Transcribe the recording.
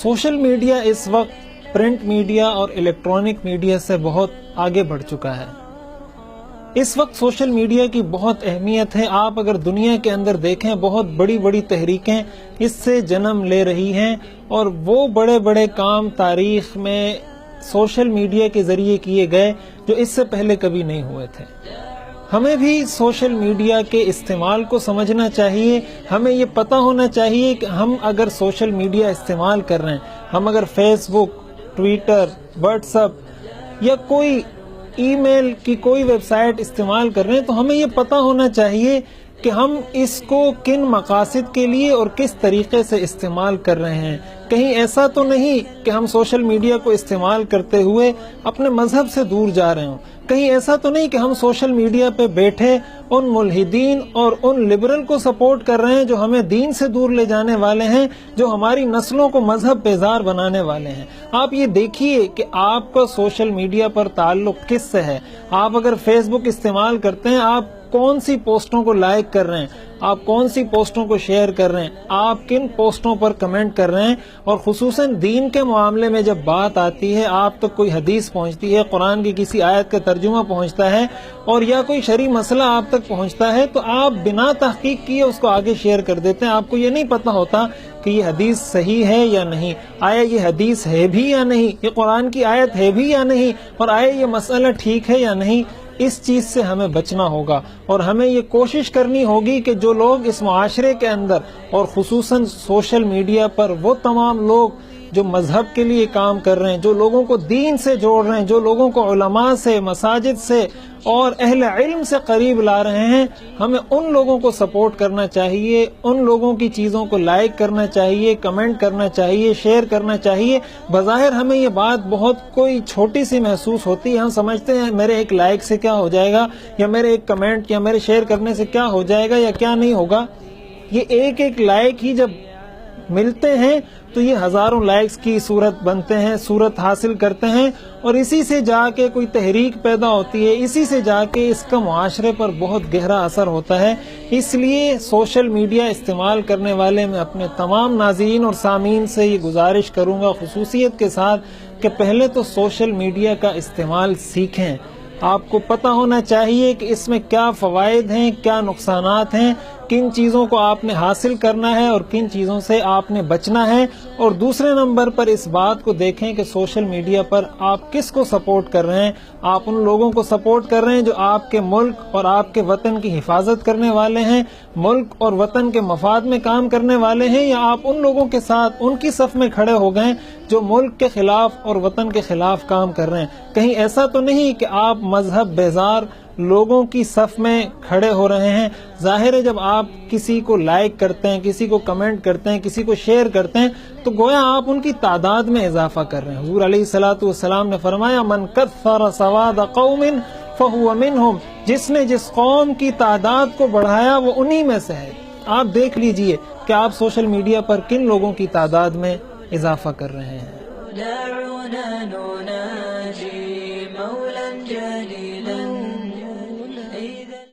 Social media اس وقت print media اور electronic media سے بہت آگے بڑھ چکا ہے۔ اس وقت سوشل میڈیا کی بہت اہمیت ہے۔ آپ اگر دنیا کے اندر دیکھیں، بہت بڑی بڑی تحریکیں اس سے جنم لے رہی ہیں، اور وہ بڑے بڑے کام تاریخ میں سوشل میڈیا کے ذریعے کیے گئے جو اس سے پہلے کبھی نہیں ہوئے تھے۔ ہمیں بھی سوشل میڈیا کے استعمال کو سمجھنا چاہیے۔ ہمیں یہ پتہ ہونا چاہیے کہ ہم اگر سوشل میڈیا استعمال کر رہے ہیں، ہم اگر فیس بک، ٹویٹر، واٹس ایپ یا کوئی ای میل کی کوئی ویب سائٹ استعمال کر رہے ہیں، تو ہمیں یہ پتہ ہونا چاہیے کہ ہم اس کو کن مقاصد کے لیے اور کس طریقے سے استعمال کر رہے ہیں۔ کہیں ایسا تو نہیں کہ ہم سوشل میڈیا کو استعمال کرتے ہوئے اپنے مذہب سے دور جا رہے ہوں۔ کہیں ایسا تو نہیں کہ ہم سوشل میڈیا پہ بیٹھے ان ملحدین اور ان لبرل کو سپورٹ کر رہے ہیں جو ہمیں دین سے دور لے جانے والے ہیں، جو ہماری نسلوں کو مذہب بیزار بنانے والے ہیں۔ آپ یہ دیکھیے کہ آپ کا سوشل میڈیا پر تعلق کس سے ہے۔ آپ اگر فیس بک استعمال کرتے ہیں، آپ کون سی پوسٹوں کو لائک کر رہے ہیں، آپ کون سی پوسٹوں کو شیئر کر رہے ہیں، آپ کن پوسٹوں پر کمنٹ کر رہے ہیں، اور خصوصاً دین کے معاملے میں جب بات آتی ہے، آپ تک کوئی حدیث پہنچتی ہے، قرآن کی کسی آیت کا ترجمہ پہنچتا ہے، اور یا کوئی شرعی مسئلہ آپ تک پہنچتا ہے، تو آپ بنا تحقیق کیے اس کو آگے شیئر کر دیتے ہیں۔ آپ کو یہ نہیں پتہ ہوتا کہ یہ حدیث صحیح ہے یا نہیں، آیا یہ حدیث ہے بھی یا نہیں، یہ قرآن کی آیت ہے بھی یا نہیں، اور آیا یہ مسئلہ ٹھیک ہے یا نہیں۔ اس چیز سے ہمیں بچنا ہوگا، اور ہمیں یہ کوشش کرنی ہوگی کہ جو لوگ اس معاشرے کے اندر اور خصوصاً سوشل میڈیا پر وہ تمام لوگ جو مذہب کے لیے کام کر رہے ہیں، جو لوگوں کو دین سے جوڑ رہے ہیں، جو لوگوں کو علماء سے، مساجد سے اور اہل علم سے قریب لا رہے ہیں، ہمیں ان لوگوں کو سپورٹ کرنا چاہیے، ان لوگوں کی چیزوں کو لائک کرنا چاہیے، کمنٹ کرنا چاہیے، شیئر کرنا چاہیے۔ بظاہر ہمیں یہ بات بہت کوئی چھوٹی سی محسوس ہوتی ہے، ہم سمجھتے ہیں میرے ایک لائک سے کیا ہو جائے گا، یا میرے ایک کمنٹ یا میرے شیئر کرنے سے کیا ہو جائے گا یا کیا نہیں ہوگا۔ یہ ایک لائک ہی جب ملتے ہیں تو یہ ہزاروں لائکس کی صورت بنتے ہیں، صورت حاصل کرتے ہیں، اور اسی سے جا کے کوئی تحریک پیدا ہوتی ہے، اسی سے جا کے اس کا معاشرے پر بہت گہرا اثر ہوتا ہے۔ اس لیے سوشل میڈیا استعمال کرنے والے میں اپنے تمام ناظرین اور سامعین سے یہ گزارش کروں گا خصوصیت کے ساتھ کہ پہلے تو سوشل میڈیا کا استعمال سیکھیں۔ آپ کو پتہ ہونا چاہیے کہ اس میں کیا فوائد ہیں، کیا نقصانات ہیں، کن چیزوں کو آپ نے حاصل کرنا ہے اور کن چیزوں سے آپ نے بچنا ہے، اور دوسرے نمبر پر اس بات کو دیکھیں کہ سوشل میڈیا پر آپ کس کو سپورٹ کر رہے ہیں۔ آپ ان لوگوں کو سپورٹ کر رہے ہیں جو آپ کے ملک اور آپ کے وطن کی حفاظت کرنے والے ہیں، ملک اور وطن کے مفاد میں کام کرنے والے ہیں، یا آپ ان لوگوں کے ساتھ ان کی صف میں کھڑے ہو گئے جو ملک کے خلاف اور وطن کے خلاف کام کر رہے ہیں۔ کہیں ایسا تو نہیں کہ آپ مذہب بیزار لوگوں کی صف میں کھڑے ہو رہے ہیں۔ ظاہر ہے جب آپ کسی کو لائک کرتے ہیں، کسی کو کمنٹ کرتے ہیں، کسی کو شیئر کرتے ہیں، تو گویا آپ ان کی تعداد میں اضافہ کر رہے ہیں۔ حضور علیہ الصلوۃ والسلام نے فرمایا من کثر سواد قوم فہو منہم، جس نے جس قوم کی تعداد کو بڑھایا وہ انہی میں سے ہے۔ آپ دیکھ لیجئے کہ آپ سوشل میڈیا پر کن لوگوں کی تعداد میں اضافہ کر رہے ہیں۔